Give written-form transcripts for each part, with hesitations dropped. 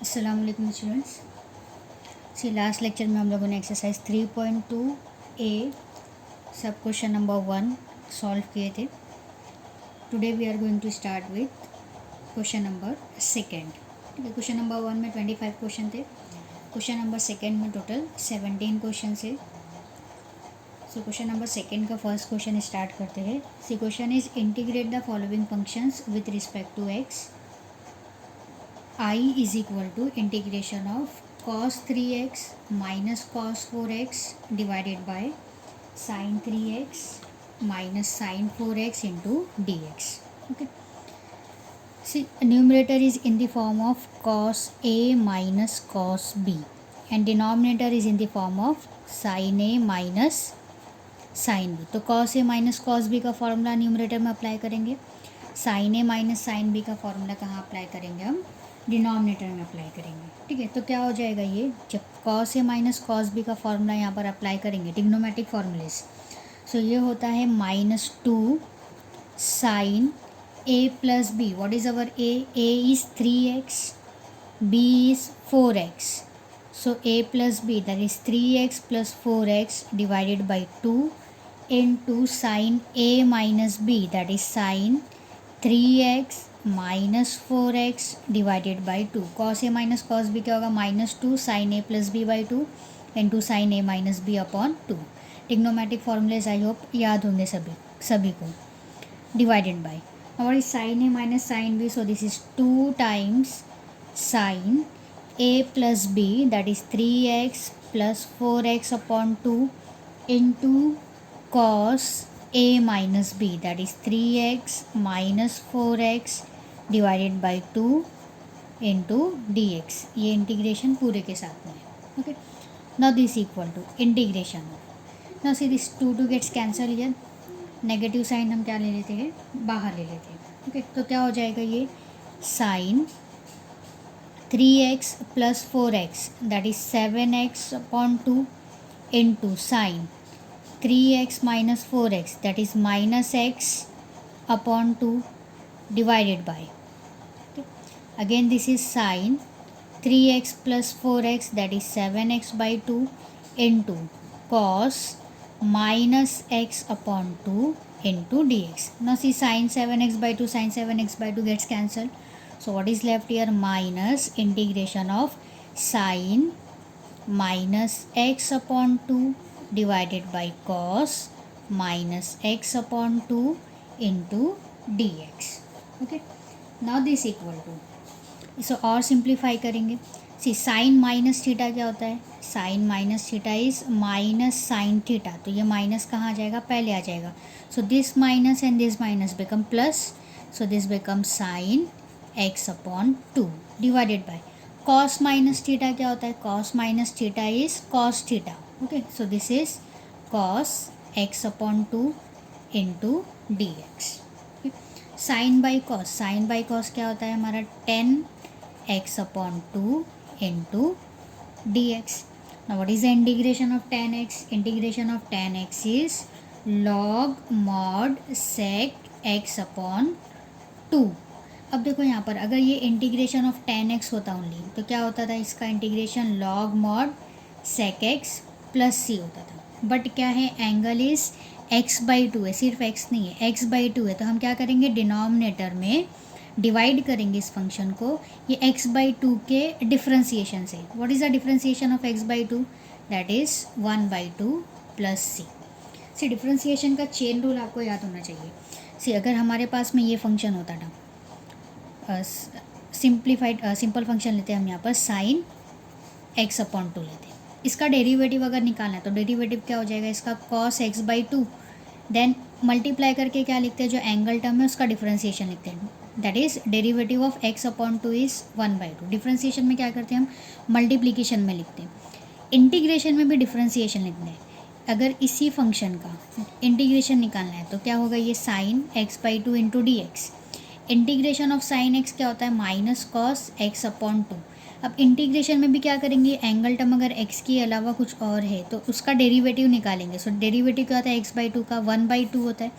अस्सलाम वालेकुम students. Last lecture में हम लोगों ने एक्सरसाइज 3.2 ए सब क्वेश्चन नंबर 1 सॉल्व किए थे। Today we are going to start with question number second. ठीक है, क्वेश्चन नंबर 1 में 25 क्वेश्चन थे। क्वेश्चन नंबर सेकेंड में टोटल 17 क्वेश्चन है। क्वेश्चन नंबर सेकेंड का फर्स्ट क्वेश्चन स्टार्ट करते हैं। Question is integrate the following functions with respect to x. I is equal to integration of cos 3x minus cos 4x divided by sin 3x minus sin 4x into dx. Okay. See, numerator is in the form of cos a minus cos b and denominator is in the form of sin a minus sin b. तो cos a minus cos b का formula numerator में apply करेंगे, sin a minus sin b का formula कहाँ apply करेंगे, हम denominator में apply करेंगे। ठीक है, तो क्या हो जाएगा ये, जब cos a minus cos b का फॉर्मूला यहाँ पर अप्लाई करेंगे ट्रिग्नोमेट्रिक फॉर्मूलेस, सो ये होता है -2 sin a plus b. What is our a? a is 3x, b is 4x. So a plus b that is 3x plus 4x divided by 2 into sin a minus b that is sin 3x minus 4x divided by 2. Cos a minus cos b क्या होगा, -2 sine a plus b by 2 into sine a minus b upon 2. Trigonometric formulae I hope याद होंगे सभी को. Divided by और इस sine a minus sine b, so this is 2 times sine a plus b that is 3x plus 4x upon 2 into cos a minus b that is 3x minus 4x divided by 2 into D x. ये integration पूरे के साथ में है. Okay, now this equal to integration. Now see this 2 gets cancel here. Negative sign हम क्या ले लेते हैं, बाहर ले लेते हैं. ओके, तो क्या हो जाएगा ये sine 3x plus 4x that is 7x upon 2 into sine 3x minus 4x that is minus x upon 2 divided by. Okay. Again this is sin 3x plus 4x that is 7x by 2 into cos minus x upon 2 into dx. Now see sin 7x by 2, sin 7x by 2 gets cancelled. So what is left here, minus integration of sin minus x upon 2 divided by cos minus x upon 2 into dx. Okay, now this equal to, इसे और simplify करेंगे. सी sign minus theta क्या होता है, sine minus theta is minus sine theta. तो ये minus कहाँ आ जाएगा, पहले आ जाएगा. So this minus and this minus become plus, so this become sine x upon 2 divided by cos minus theta क्या होता है, cos minus theta is cos theta. Okay, so this is cos x upon 2 into dx. Okay. Sin by cos क्या होता है हमारा, 10 x upon 2 into dx. Now what is the integration of 10x? Integration of 10x is log mod sec x upon 2. अब देखो यहाँ पर अगर ये इंटीग्रेशन ऑफ 10x होता ओनली तो क्या होता था, इसका integration log mod sec x plus c होता था. बट क्या है, एंगल इज x बाई 2 है, सिर्फ x नहीं है, x बाई 2 है. तो हम क्या करेंगे, डिनोमिनेटर में डिवाइड करेंगे इस फंक्शन को ये x बाई 2 के डिफ्रेंसिएशन से. What is the differentiation of x by 2, that is 1 by 2 plus c. See differentiation का चेन रूल आपको याद होना चाहिए. सी अगर हमारे पास में ये फंक्शन होता था, सिंपल फंक्शन लेते हैं हम यहाँ पर साइन x अपॉन 2 लेते हैं. इसका डेरिवेटिव अगर निकालना है तो डेरिवेटिव क्या हो जाएगा इसका, cos x by 2 then multiply करके क्या लिखते हैं, जो एंगल टर्म है उसका डिफ्रेंसिएशन लिखते हैं. That is derivative of x upon 2 is 1 by 2. Differentiation में क्या करते हैं हम, मल्टीप्लिकेशन में लिखते हैं. इंटीग्रेशन में भी डिफ्रेंसिएशन लिखते हैं. अगर इसी फंक्शन का इंटीग्रेशन निकालना है तो क्या होगा, ये sine x by 2 into D x. Integration of sine x क्या होता है, माइनस कॉस x अपॉन 2. अब इंटीग्रेशन में भी क्या करेंगे, एंगल टर्म अगर x के अलावा कुछ और है तो उसका डेरिवेटिव निकालेंगे. सो डेरिवेटिव क्या होता है, x बाई 2 का 1 बाई 2 होता है.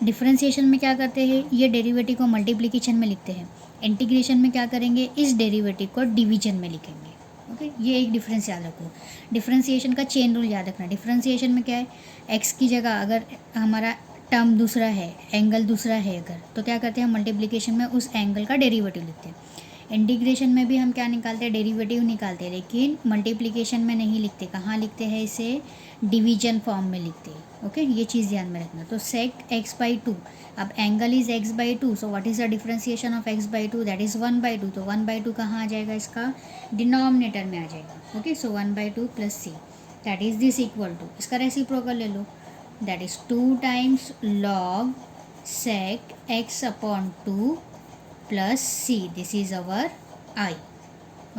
डिफ्रेंसिएशन में क्या करते हैं, ये डेरिवेटिव को मल्टीप्लिकेशन में लिखते हैं. इंटीग्रेशन में क्या करेंगे, इस डेरिवेटिव को डिवीजन में लिखेंगे। ओके, ये एक डिफरेंस याद रखो। डिफरेंशिएशन का चेन रूल याद रखना। डिफरेंशिएशन में क्या है, एक्स की जगह अगर हमारा टर्म दूसरा है, एंगल दूसरा है अगर, तो क्या करते हैं, मल्टीप्लिकेशन में उस एंगल का डेरिवेटिव लिखते हैं। इंटीग्रेशन में भी हम क्या निकालते हैं, डेरिवेटिव निकालते हैं, लेकिन मल्टीप्लिकेशन में नहीं लिखते। कहाँ लिखते हैं इसे, डिवीजन फॉर्म में लिखते हैं। ओके, ये चीज़ ध्यान में रखना। तो सेक एक्स बाई टू, अब angle is x by two, so what is the differentiation of x by two, that is 1/2। तो 1/2 कहाँ आ जाएगा, इसका डिनोमिनेटर में आ जाएगा। Okay, so 1/2 plus c, that is this equal to, इसका रेसिप्रोकल ले लो, that is 2 times log sec x upon 2 plus c, this is our I.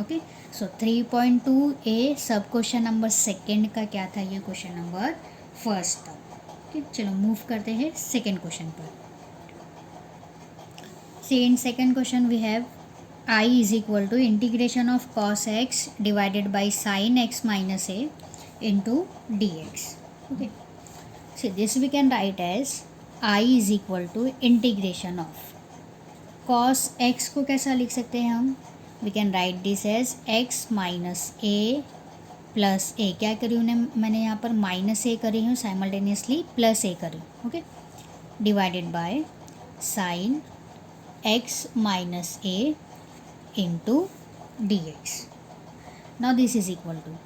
Okay, so 3.2a सब क्वेश्चन नंबर सेकेंड का क्या था, ये क्वेश्चन नंबर फर्स्ट था। Okay, चलो मूव करते हैं सेकेंड क्वेश्चन पर। See in second question we have I is equal to integration of cos x divided by sin x minus a into D x. Okay, see this we can write as I is equal to integration of cos x को कैसा लिख सकते हैं हम, we can write this as x minus a plus ए, क्या करी हूँ मैंने यहाँ पर माइनस ए करी हूँ साइमल्टेनियसली, प्लस ए करी, okay, divided by sine x minus a into D x. Now this is equal to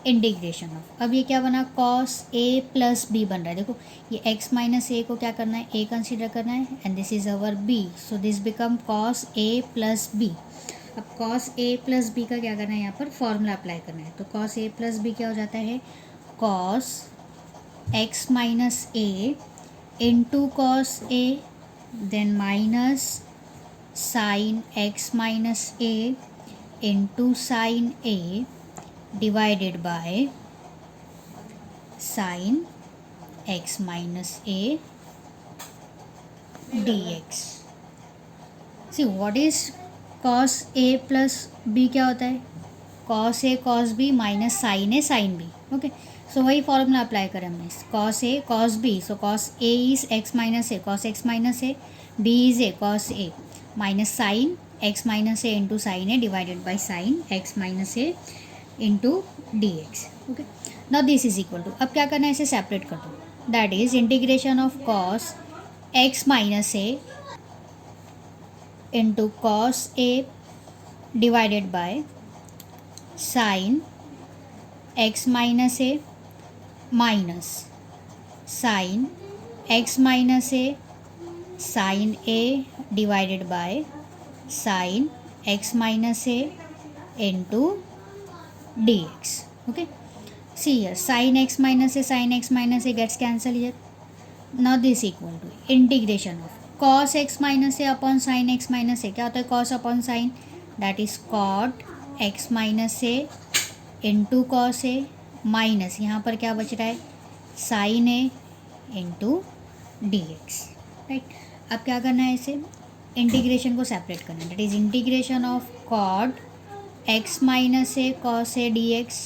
integration of, अब ये क्या बना, cos a प्लस बी बन रहा है। देखो ये x माइनस ए को क्या करना है, a कंसिडर करना है, and this is our b, so this become cos a plus b. अब cos a प्लस बी का क्या करना है, यहाँ पर फॉर्मूला अप्लाई करना है। तो cos a प्लस बी क्या हो जाता है, cos x minus a into cos a, then minus sine x minus a into sine a divided by sin x minus a dx. See what is cos a plus b, क्या होता है, cos a cos b minus sin a sin b। Okay, so वही formula apply करें हमने, cos a cos b, सो cos a is x minus a, cos x minus a, b is a cos a minus sin x minus a into sin a divided by sin x minus a into D x. Okay, now this is equal to, अब क्या करना है, इसे separate कर दो, that is integration of cos x minus a into cos a divided by sine x minus a minus sine x minus a sine a divided by sine x minus a into dx. Okay, see here sin x minus a gets cancelled here. Now this equal to integration of cos x minus a upon sin x minus a, क्या होता है cos upon sin, that is cot x minus a into cos a minus यहाँ पर क्या बच रहा है, sin a into dx, right. अब क्या करना है, इसे इंटीग्रेशन को सेपरेट करना है, that is integration of cot x minus a cos a d x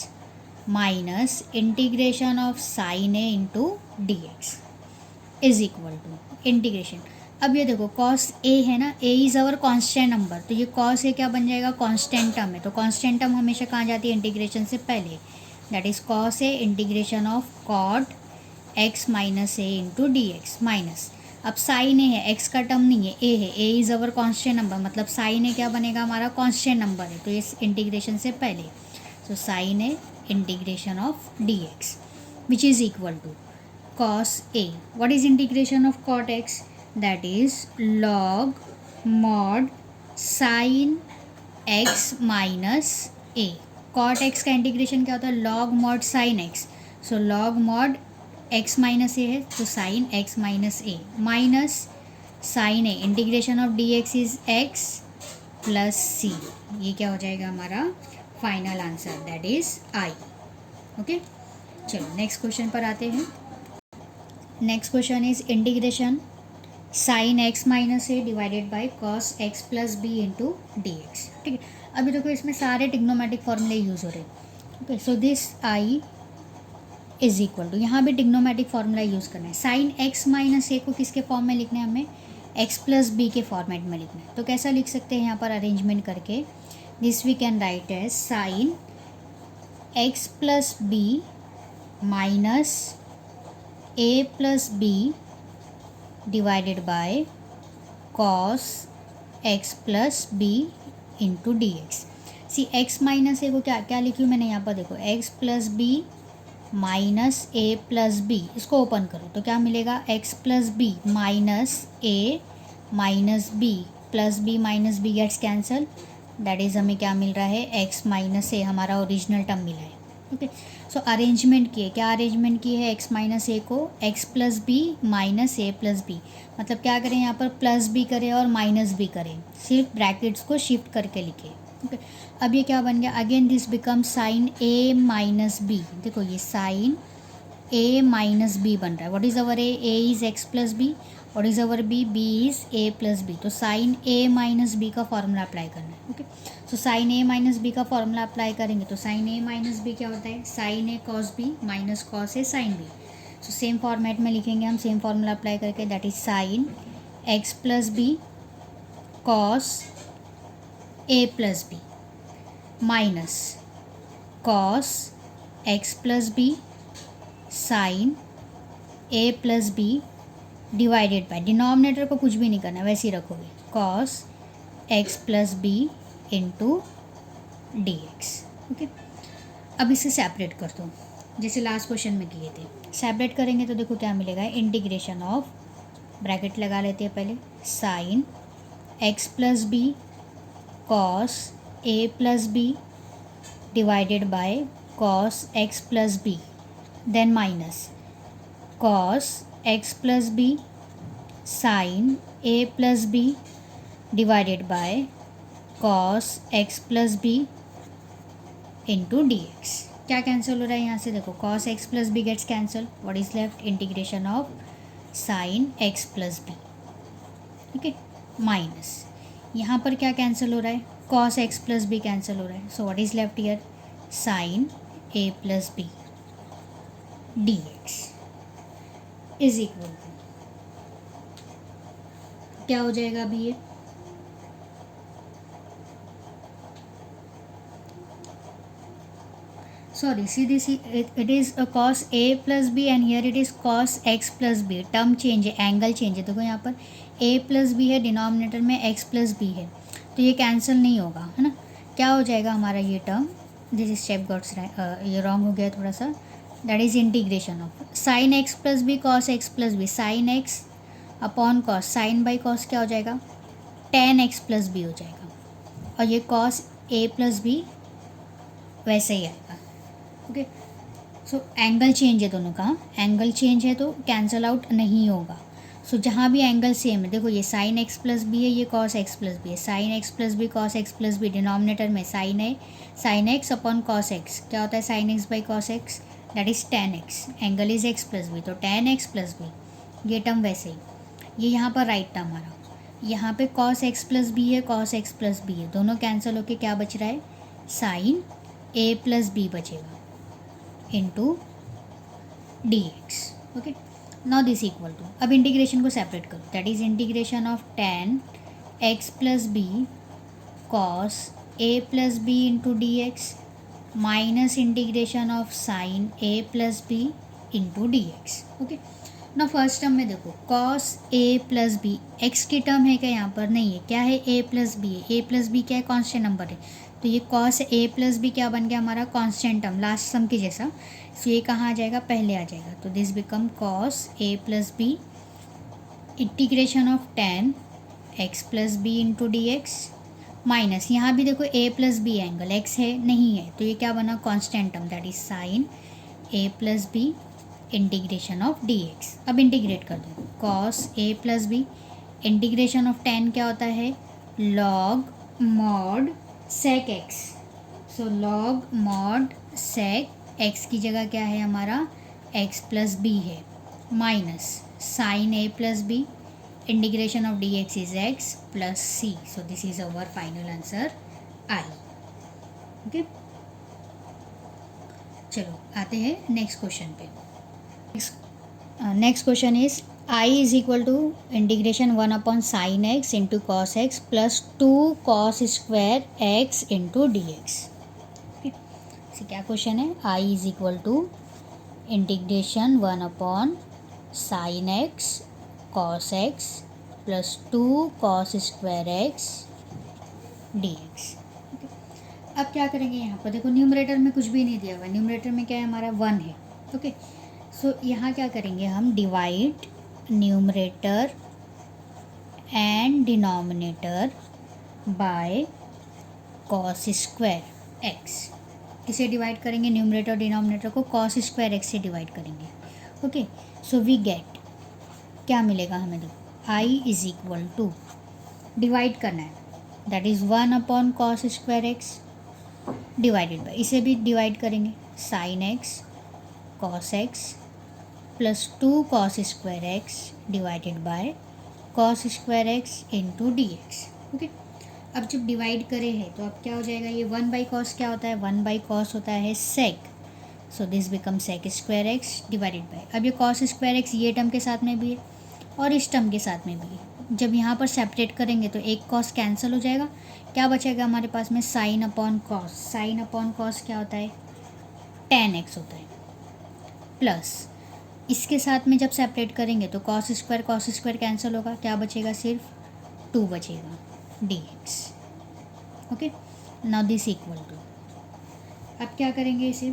minus integration of sine a into D x is equal to integration. अब ये देखो cos a है ना, a is our constant number, तो ये cos a क्या बन जाएगा, कांस्टेंट टर्म है। तो कांस्टेंट टर्म हमेशा कहाँ जाती है, इंटीग्रेशन से पहले, that is cos a integration of cot x minus a into D x minus, अब साइन ए है, एक्स का टर्म नहीं है, ए है, A is our constant number, मतलब साइन ए क्या बनेगा, हमारा कांस्टेंट नंबर है, तो इस इंटीग्रेशन से पहले, so sine a integration of d x which is equal to cos a, what is integration of cot x, that is log mod sine x minus a. Cot x का integration क्या होता है, log mod sine x, so log mod x minus a है, तो sine x minus a minus sine a integration of d x is x plus c, ये क्या हो जाएगा हमारा final answer, that is I। Okay, चलो next question पर आते हैं। Next question is integration sine x minus a divided by cos x plus b into D x. ठीक है, अभी देखो इसमें सारे टिग्नोमेट्रिक फॉर्मूले यूज़ हो रहे हैं। Okay, so this I is equal to, यहाँ भी टिग्नोमेट्रिक फॉर्मूला यूज़ करना है। साइन एक्स माइनस ए को किसके फॉर्म में लिखना है हमें, एक्स प्लस बी के फॉर्मेट में लिखना है। तो कैसा लिख सकते हैं यहाँ पर अरेंजमेंट करके, this we can write as sine x plus b minus a plus b divided by cos x plus b into D x. See x minus a को क्या क्या लिखी हूँ मैंने यहाँ पर, देखो x plus b minus a plus b, इसको ओपन करो तो क्या मिलेगा, x plus b minus a minus b plus b minus b gets cancel, that is हमें क्या मिल रहा है, एक्स माइनस ए, हमारा ओरिजिनल टर्म मिला है। ओके, सो अरेंजमेंट किए, क्या अरेंजमेंट की है, एक्स माइनस ए को x plus b minus a plus B, मतलब क्या करें यहाँ पर प्लस भी करें और माइनस भी करें, सिर्फ ब्रैकेट्स को शिफ्ट करके लिखे। ओके, अब ये क्या बन गया, again this become sine a minus b, देखो ये साइन ए माइनस बी बन रहा है। What is our a is x plus b, what is our b is a plus b, तो साइन ए माइनस बी का formula apply करना है। Okay, so sine a minus b का formula apply करेंगे तो साइन ए माइनस बी क्या होता है, sine a cos b minus cos a sine b. So same format में लिखेंगे हम, सेम फॉर्मूला अप्लाई करके, that is sine x plus b cos a plus b minus cos x plus b sine a plus b divided by, denominator को कुछ भी नहीं करना, वैसे ही रखोगे, cos x plus b into D x. Okay, अब इसे सेपरेट कर दो जैसे लास्ट क्वेश्चन में किए थे। सेपरेट करेंगे तो देखो क्या मिलेगा, इंटीग्रेशन ऑफ, ब्रैकेट लगा लेते हैं पहले, sine x plus b cos a plus b divided by cos x plus b, then minus cos x plus b sine a plus b divided by cos x plus b into D x. क्या cancel हो रहा है यहाँ से, देखो cos x plus b gets cancel, what is left, integration of sine x plus b. ठीक है, minus यहाँ पर क्या कैंसिल हो रहा है, cos x plus b cancel हो रहा है, so what is left here, sine a plus b d x is equal to, क्या हो जाएगा अभी ये, sorry see this, it is a cos a plus b and here it is cos x plus b, term change है, angle change है। देखो यहाँ पर a प्लस बी है, डिनोमिनेटर में x प्लस बी है, तो ये कैंसिल नहीं होगा, है ना। क्या हो जाएगा हमारा ये टर्म, दिस स्टेप गॉट्स ये रॉन्ग हो गया थोड़ा सा, that is integration of sine x plus b cos x plus b, sine x upon cos, sine by cos क्या हो जाएगा, टेन एक्स प्लस बी हो जाएगा, और ये कॉस ए प्लस बी वैसे ही आएगा। ओके, सो एंगल चेंज है दोनों का, एंगल चेंज है तो कैंसल आउट नहीं होगा। सो जहाँ भी एंगल सेम है, देखो ये साइन एक्स प्लस बी है, ये कॉस एक्स प्लस बी है, sine x plus b cos x plus b, denominator में साइन है, sine x upon cos x क्या होता है, sine x by cos x, that is tan x, angle is x plus b, तो tan x plus b, ये term वैसे ही, ये यहाँ पर राइट टर्म आ रहा, यहाँ पे कॉस एक्स प्लस बी है, कॉस एक्स प्लस बी है, दोनों कैंसिल होके क्या बच रहा है, साइन ए प्लस बी बचेगा into D x. Okay, now this equal to, अब इंटीग्रेशन को सेपरेट करो, that is integration of tan x plus b cos a plus b into D x minus integration of sine a plus b into D x. Okay, ना first term में देखो cos a plus B, x की term है क्या यहाँ पर, नहीं है, क्या है, ए प्लस बी है, ए प्लस बी क्या है, कॉन्स्टेंट नंबर है, तो ये कॉस ए प्लस बी क्या बन गया हमारा, कांस्टेंट टर्म, लास्ट सम की जैसा, सो ये कहाँ आ जाएगा, पहले आ जाएगा, तो this become cos a plus b integration of tan x plus b into D x minus, यहाँ भी देखो a plus b angle, x है नहीं है, तो ये क्या बना, constant term, that is sine a plus b integration of d x. अब इंटीग्रेट कर दो, cos a plus b integration of tan क्या होता है, log mod sec x, so log mod sec x की जगह क्या है हमारा, एक्स प्लस बी है, minus sine a plus b integration of d x is x plus c, so this is our final answer I. Okay, चलो आते हैं next question पे। Next question is I is equal to integration 1 upon sine x into cos x plus 2 cos square x into D x. क्या question है? I is equal to integration 1 upon sine x cos x plus 2 cos square x d x. अब क्या करेंगे यहाँ पर? देखो numerator में कुछ भी नहीं दिया हुआ है, न्यूमरेटर में क्या है हमारा 1 है। ओके, सो यहाँ क्या करेंगे हम? Divide numerator and denominator by cos square x. किसे डिवाइड करेंगे? न्यूमरेटर और डिनोमिनेटर को कॉस स्क्वायर एक्स से डिवाइड करेंगे। ओके, सो वी गेट, क्या मिलेगा हमें? देखो आई इज इक्वल टू, डिवाइड करना है, that is 1 upon cos square x divided by, इसे भी डिवाइड करेंगे, sine x cos x plus 2 cos square x divided by cos square x into D x. Okay, अब जब डिवाइड करे हैं तो अब क्या हो जाएगा? ये 1 बाई कॉस क्या होता है? 1 बाई कॉस होता है sec, so this become sec square x divided by, अब ये कॉस स्क्वायर एक्स ये टर्म के साथ में भी है और इस टर्म के साथ में भी है। जब यहाँ पर सेपरेट करेंगे तो एक कॉस कैंसिल हो जाएगा, क्या बचेगा हमारे पास में? Sign upon cos. Sign upon cos क्या होता है? tan x होता है, प्लस इसके साथ में जब सेपरेट करेंगे तो कॉस स्क्वायर कैंसिल होगा, क्या बचेगा? सिर्फ 2 बचेगा dx। Okay, now this equal to, अब क्या करेंगे? इसे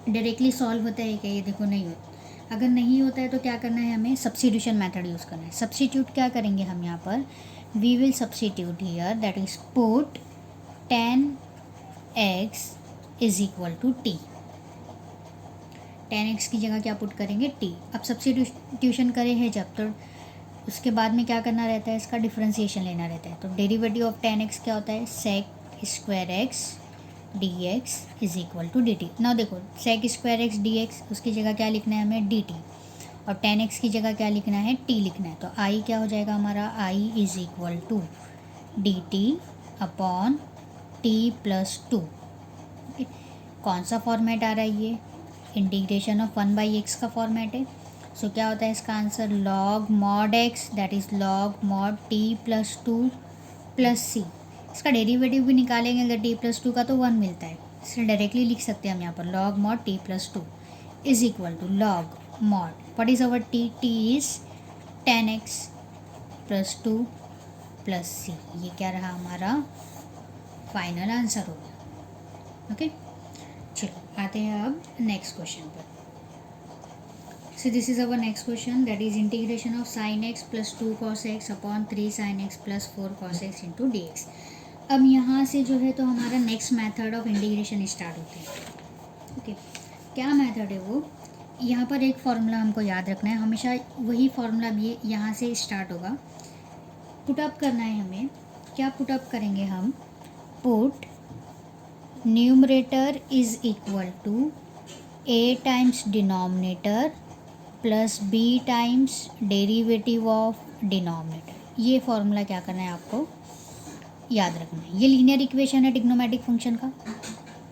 डायरेक्टली सॉल्व होता है क्या? ये देखो नहीं होता। अगर नहीं होता है तो क्या करना है? हमें सब्स्टिट्यूशन मेथड यूज़ करना है। सब्स्टिट्यूट क्या करेंगे हम यहाँ पर? We will substitute here, that is put tan x is equal to t. tan x की जगह क्या पुट करेंगे? t। अब सब्स्टिट्यूशन करें है जब, तो उसके बाद में क्या करना रहता है? इसका डिफ्रेंसिएशन लेना रहता है। तो डेरिवेटिव ऑफ tan x क्या होता है? sec square x d x is equal to d t. ना देखो, sec square x d x, उसकी जगह क्या लिखना है हमें? डी टी, और tan x की जगह क्या लिखना है? t लिखना है। तो i क्या हो जाएगा हमारा? i is equal to d t upon t plus 2। कौन सा फॉर्मेट आ रहा है? ये इंटीग्रेशन ऑफ 1 बाई एक्स का फॉर्मेट है। सो क्या होता है इसका answer? Log mod x, that is log mod t plus 2 plus c. इसका डेरिवेटिव भी निकालेंगे अगर टी प्लस 2 का तो 1 मिलता है, इसलिए डायरेक्टली लिख सकते हैं हम यहाँ पर log mod t plus 2 is equal to log mod, what is our t? T is tan x plus 2 plus c. ये क्या रहा हमारा? फाइनल आंसर हो गया। ओके, चलो आते हैं अब नेक्स्ट क्वेश्चन पर। सो this is our next question, that is integration of sine x plus 2 cos x upon 3 sine x plus 4 cos x into D x. अब यहाँ से जो है तो हमारा next method of integration start होते हैं। ओके, क्या मेथड है वो? यहाँ पर एक फॉर्मूला हमको याद रखना है, हमेशा वही फॉर्मूला भी यहाँ से स्टार्ट होगा। पुटअप करना है हमें, क्या पुटअप करेंगे हम? Put numerator is equal to a times denominator plus b times derivative of denominator. ये फॉर्मूला क्या करना है आपको? याद रखना है। ये लीनियर इक्वेशन है ट्रिग्नोमेट्रिक फंक्शन का,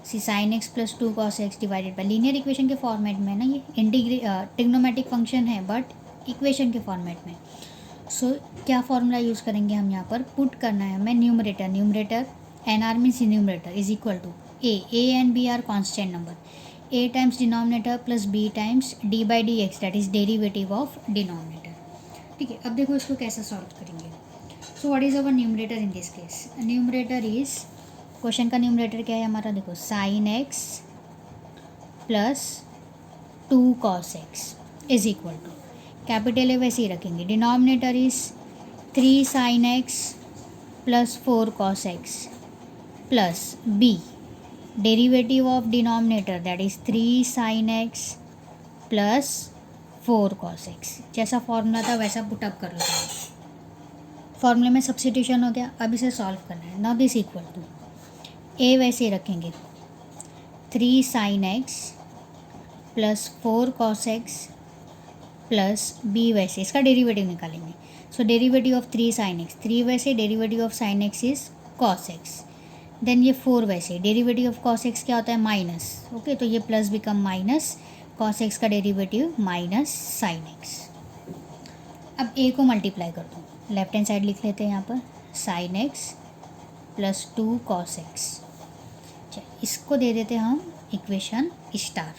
see sine x plus 2 cos x divided by, linear equation के फॉर्मेट में ना, ये ट्रिग्नोमेट्रिक फंक्शन है बट इक्वेशन के फॉर्मेट में। सो क्या फॉर्मूला यूज़ करेंगे हम यहाँ पर? पुट करना है हमें numerator N R means numerator is equal to a and b are constant number, a times denominator plus b times d by d x, that is derivative of denominator. ठीक है, अब देखो इसको कैसे सॉल्व करेंगे। So what is our numerator in this case? Numerator is, question का numerator क्या है हमारा? देखो sine x plus 2 cos x is equal to, capital A वैसे ही रखेंगे, denominator is 3 sine x plus 4 cos x plus b, derivative of denominator that is 3 sine x plus 4 cos x. जैसा formula था वैसा put up कर लो। फॉर्मूले में substitution हो गया, अब इसे सॉल्व करना है। Now this equal to, a वैसे रखेंगे 3 sine x plus 4 cos x plus b वैसे, इसका डेरिवेटिव निकालेंगे। So derivative of 3 sine x, 3 वैसे, derivative of sine x is cos x, then ये 4 वैसे, डेरिवेटिव ऑफ कॉस एक्स क्या होता है? माइनस। ओके, तो ये plus become minus, cos x का डेरिवेटिव माइनस साइन एक्स। अब ए को मल्टीप्लाई कर दो, लेफ्ट हैंड साइड लिख लेते हैं यहाँ पर sign x plus 2 cos x. इसको दे देते हम इक्वेशन स्टार,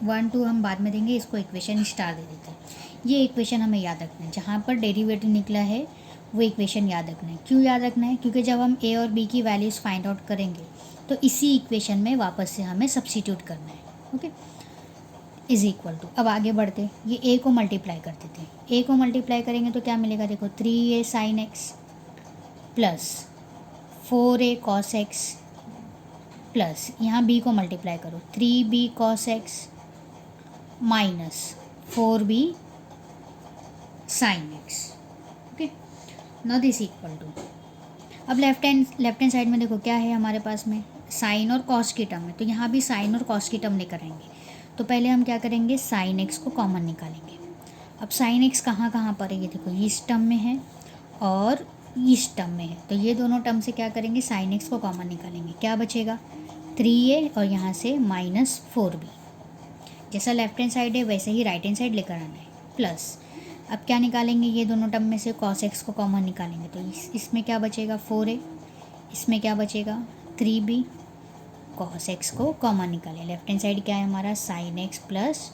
1 2 हम बाद में देंगे, इसको इक्वेशन स्टार दे देते हैं। ये इक्वेशन हमें याद रखना है, जहाँ पर डेरिवेटिव निकला है वो इक्वेशन याद रखना है। क्यों याद रखना है? क्योंकि जब हम ए और बी की वैल्यूज़ फाइंड आउट करेंगे तो इसी इक्वेशन में वापस से हमें सब्स्टिट्यूट करना है। ओके, इज इक्वल टू, अब आगे बढ़ते, ये ए को मल्टीप्लाई कर देते हैं। ए को मल्टीप्लाई करेंगे तो क्या मिलेगा? देखो 3a sine x plus 4a cos x plus यहाँ बी को मल्टीप्लाई करो 3b cos x minus 4b sine x. Okay, now this equal to, अब लेफ्ट हैंड साइड में देखो क्या है हमारे पास में, साइन और कॉस की टर्म है, तो यहाँ भी साइन और कॉस की टर्म लेकर आएंगे। तो पहले हम क्या करेंगे, साइन एक्स को कॉमन निकालेंगे। अब साइन एक्स कहाँ कहाँ पर है, ये देखो इस टर्म में है और इस टर्म में है, तो ये दोनों टर्म से क्या करेंगे, साइन एक्स को कॉमन निकालेंगे। क्या बचेगा? 3a और यहाँ से माइनस 4b। जैसा लेफ्ट हैंड साइड है वैसे ही राइट हैंड साइड लेकर आना है। प्लस अब क्या निकालेंगे, ये दोनों टर्म में से कॉस एक्स को कॉमन निकालेंगे, तो इसमें क्या बचेगा 4a, इसमें क्या बचेगा 3b। कॉस एक्स को कॉमन निकालें, लेफ्ट हैंड साइड क्या है हमारा, sign x plus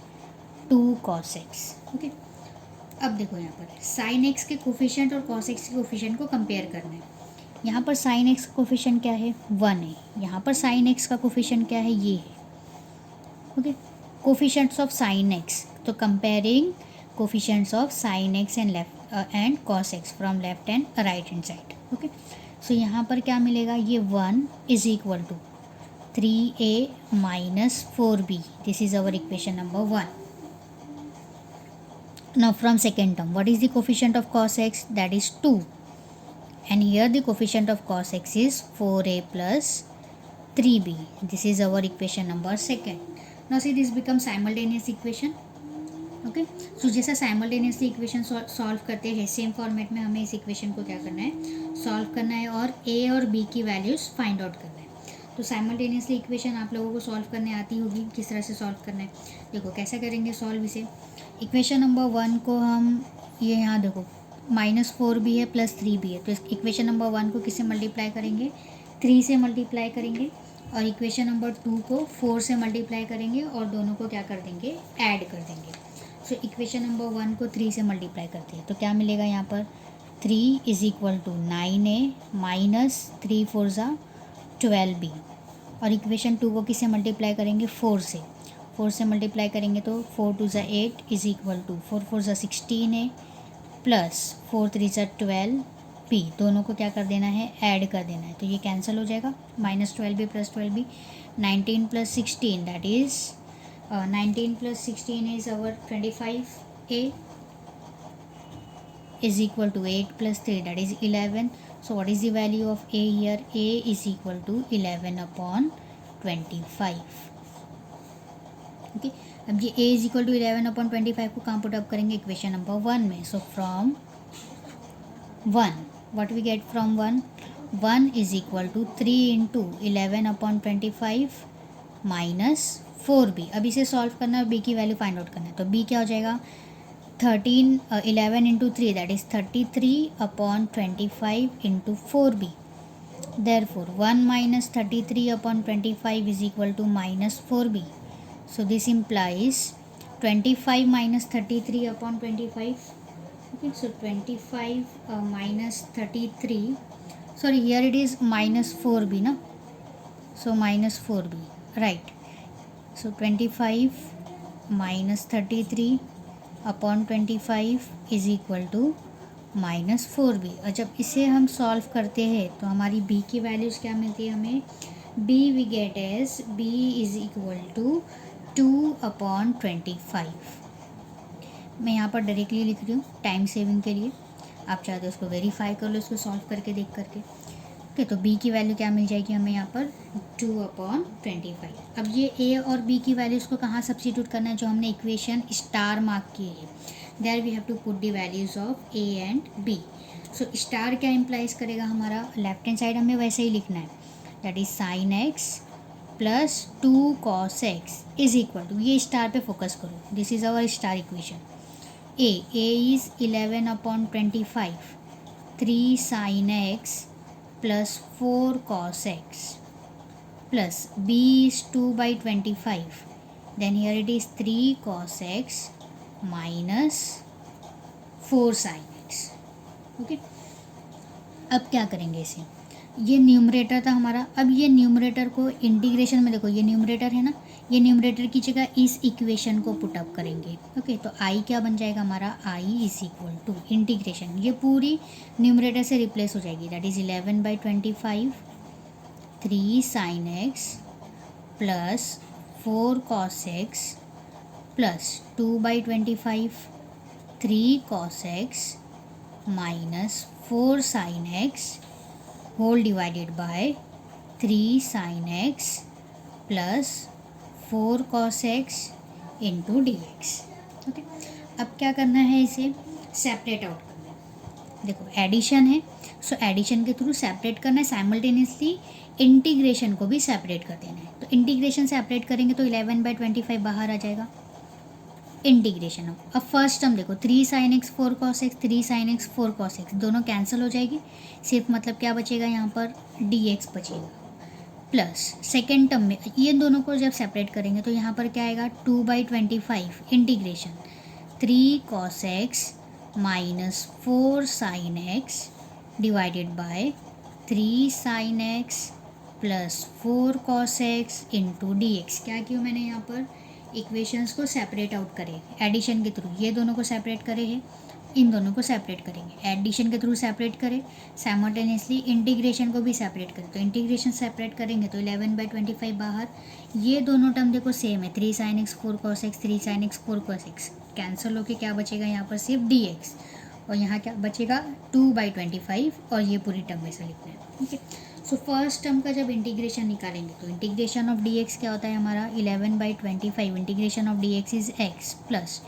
2 cos x. Okay, अब देखो यहाँ पर साइन एक्स के कोफिशिएंट और कॉस एक्स के कोफिशिएंट को कंपेयर करना है। यहाँ पर साइन एक्स का कोफिशिएंट क्या है, 1 है। यहाँ पर साइन एक्स का कोफिशिएंट क्या है, ये है। Okay, coefficients of sine x, तो comparing coefficients of sine x and left and cos x from left and right hand side. Okay, so यहाँ पर क्या मिलेगा, ये 1 is equal to 3a minus 4b. This is our equation number 1. Now from second term, what is the coefficient of cos x? That is 2. And here the coefficient of cos x is 4a plus 3b. This is our equation number 2. Now see, this becomes simultaneous equation. Okay, so जैसा simultaneously equation solve करते हैं same format में हमें इस equation को क्या करना है, सॉल्व करना है और ए और बी की वैल्यूज़ फाइंड आउट करना है। तो साइमल्टेनियसली इक्वेशन आप लोगों को सॉल्व करने आती होगी, किस तरह से सॉल्व करना है। देखो कैसा करेंगे सॉल्व इसे, इक्वेशन नंबर 1 को हम, ये यहाँ देखो -4 भी है प्लस 3 भी है, तो इक्वेशन नंबर 1 को किससे मल्टीप्लाई करेंगे, 3 से मल्टीप्लाई करेंगे, और इक्वेशन नंबर 2 को 4 से मल्टीप्लाई करेंगे और दोनों को क्या कर देंगे, ऐड कर देंगे। सो इक्वेशन नंबर 1 को 3 से मल्टीप्लाई करते हैं तो क्या मिलेगा यहाँ पर, 3 is equal to 9a minus 3 4 ज़ा 12b। और इक्वेशन 2 को किससे मल्टीप्लाई करेंगे, 4 से, 4 से मल्टीप्लाई करेंगे तो 4 2 ज़ा 8 इज इक्वल टू 4 4 ज़ा 16a प्लस 4 3 ज़ा 12b। दोनों को क्या कर देना है, ऐड कर देना है, तो ये कैंसिल हो जाएगा, -12b plus 12b, 19 plus 16 that is 19 plus 16 is our 25a is equal to 8 plus 3 that is 11. So what is the value of a here, a is equal to 11 upon 25. Okay, अब ये a is equal to 11 upon 25 को कहाँ put up करेंगे, equation number 1 में। So from 1 what we get from 1 is equal to 3 into 11 upon 25 minus 4b। अब इसे solve करना है, b की वैल्यू फाइंड आउट करना है, तो b क्या हो जाएगा, 11 into 3 that is 33 upon 25 into 4b। Therefore 1 minus 33 upon 25 is equal to -4b। So this implies 25 minus 33 upon 25। Okay, so 25 minus 33, sorry here it is -4b no, so -4b, right. So 25 minus 33 upon 25 is equal to -4b। और जब इसे हम solve करते हैं तो हमारी b की values क्या मिलती है हमें, b we get as b is equal to 2 upon 25। मैं यहाँ पर डायरेक्टली लिख रही हूँ टाइम सेविंग के लिए, आप चाहते हो उसको वेरीफाई कर लो, इसको सॉल्व करके देख करके। ओके, तो b की वैल्यू क्या मिल जाएगी हमें यहाँ पर, 2 अपॉन 25। अब ये a और b की वैल्यूज़ को कहाँ सब्स्टिट्यूट करना है, जो हमने इक्वेशन स्टार मार्क किए हैं, there we have to put the values of a and b। So star क्या इम्प्लाइज करेगा हमारा, लेफ्ट हैंड साइड हमें वैसे ही लिखना है, that is sine x plus 2 cos x is equal to, ये स्टार पे फोकस करो, this is our star equation. A is 11/25, 3 sin x plus 4 cos x, plus B is 2/25, then here it is 3 cos x minus 4 sin x. Okay, अब क्या करेंगे इसे, ये numerator था हमारा, अब ये न्यूमरेटर को इंटीग्रेशन में, देखो ये न्यूमरेटर है ना, ये न्यूमरेटर की जगह इस इक्वेशन को पुट अप करेंगे. ओके, तो आई क्या बन जाएगा हमारा, I is equal to integration, ये पूरी न्यूमरेटर से रिप्लेस हो जाएगी, that is 11/25, 3 sin x plus 4 cos x plus 2/25, 3 cos x minus 4 sin x whole divided by 3 sin x plus 4 cos x into D x. Okay, अब क्या करना है, इसे सेपरेट आउट करना है. देखो एडिशन है, सो एडिशन के थ्रू सेपरेट करना है, साइमल्टेनियसली इंटीग्रेशन को भी सेपरेट कर देना है. तो इंटीग्रेशन सेपरेट करेंगे तो 11/25 बाहर आ जाएगा. इंटीग्रेशन अब फर्स्ट टर्म देखो, 3 sin x 4 cos x, 3 sin x 4 cos x दोनों कैंसिल हो जाएगी, सिर्फ मतलब क्या बचेगा यहाँ पर dx बचेगा. प्लस सेकेंड टर्म में ये दोनों को जब सेपरेट करेंगे तो यहाँ पर क्या आएगा, 2/25 integration 3 cos x minus 4 sin x divided by 3 sin x plus 4 cos x into D x. क्या किया मैंने यहाँ पर, इक्वेशंस को सेपरेट आउट करें एडिशन के थ्रू, ये दोनों को सेपरेट करे हैं, इन दोनों को सेपरेट करेंगे, एडिशन के थ्रू सेपरेट करें, साइमल्टेनियसली इंटीग्रेशन को भी सेपरेट करें. तो इंटीग्रेशन सेपरेट करेंगे तो 11/25 बाहर, ये दोनों टर्म देखो सेम है, 3 sin x 4 cos x, 3 sin x 4 cos x cancel होके क्या बचेगा यहाँ पर, सिर्फ डी एक्स, और यहाँ क्या बचेगा 2/25, और ये पूरी टर्म में से लिखना है. ठीक है, सो फर्स्ट टर्म का जब इंटीग्रेशन निकालेंगे तो इंटीग्रेशन ऑफ डी एक्स क्या होता है हमारा, 11/25 integration of d x is x plus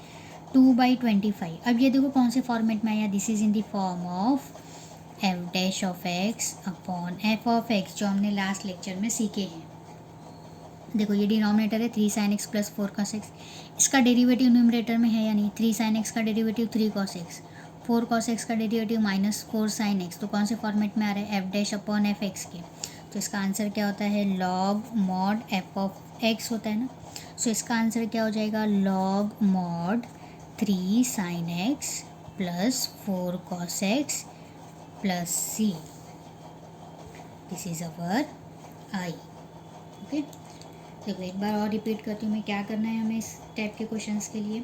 2/25. अब ये देखो कौन से फॉर्मेट में आया, this is in the form of F dash of x upon F of x, जो हमने लास्ट लेक्चर में सीखे हैं. देखो ये डिनोमिनेटर है 3 sin x plus 4 cos x, इसका डेरिवेटिव न्यूमरेटर में है या नहीं, 3 sin x का derivative 3 cos x, 4 cos x का डेरिवेटिव माइनस 4 sin x, तो कौन से फॉर्मेट में आ रहा है, f dash upon f x के. तो इसका आंसर क्या होता है, log mod f of x होता है ना. सो इसका आंसर क्या हो जाएगा, log mod 3 sin x plus 4 cos x plus c. This is our I. Okay, देखो एक बार और रिपीट करती हूँ मैं, क्या करना है हमें इस टाइप के क्वेश्चंस के लिए.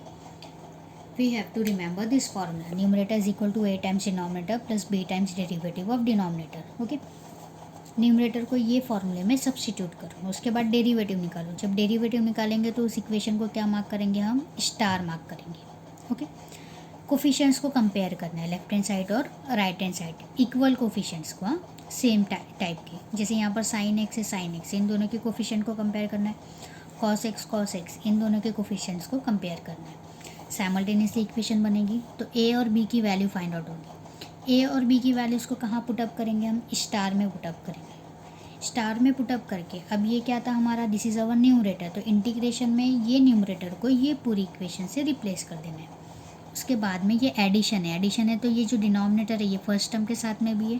We have to remember this formula, numerator is equal to a times denominator plus b times derivative of denominator. Okay, numerator को ये फॉर्मूले में सब्स्टिट्यूट करो, उसके बाद डेरिवेटिव निकालो. जब डेरिवेटिव निकालेंगे तो उस इक्वेशन को क्या मार्क करेंगे, हम स्टार मार्क करेंगे. ओके, कोफिशिएंट्स को कंपेयर करना है, लेफ्ट हैंड साइड और right hand side, equal coefficients को, सेम टाइप के, जैसे यहाँ पर साइन एक्स है साइन एक्स, इन दोनों के कोफिशिएंट को कंपेयर करना है, कॉस एक्स इन दोनों के कोफिशिएंट्स को कंपेयर करना है. साइमल्टेनियसली इक्वेशन बनेगी तो ए और बी की वैल्यू फाइंड आउट होगी. ए और बी की वैल्यूज़ को कहाँ पुटअप करेंगे, हम स्टार में पुटअप करेंगे. स्टार में पुटअप करके अब ये क्या था हमारा, दिस इज़ अवर न्यूमरेटर, तो इंटीग्रेशन में ये न्यूमरेटर को ये पूरी इक्वेशन से रिप्लेस कर देना है. उसके बाद में ये एडिशन है तो ये जो डिनोमिनेटर है ये फर्स्ट टर्म के साथ में भी है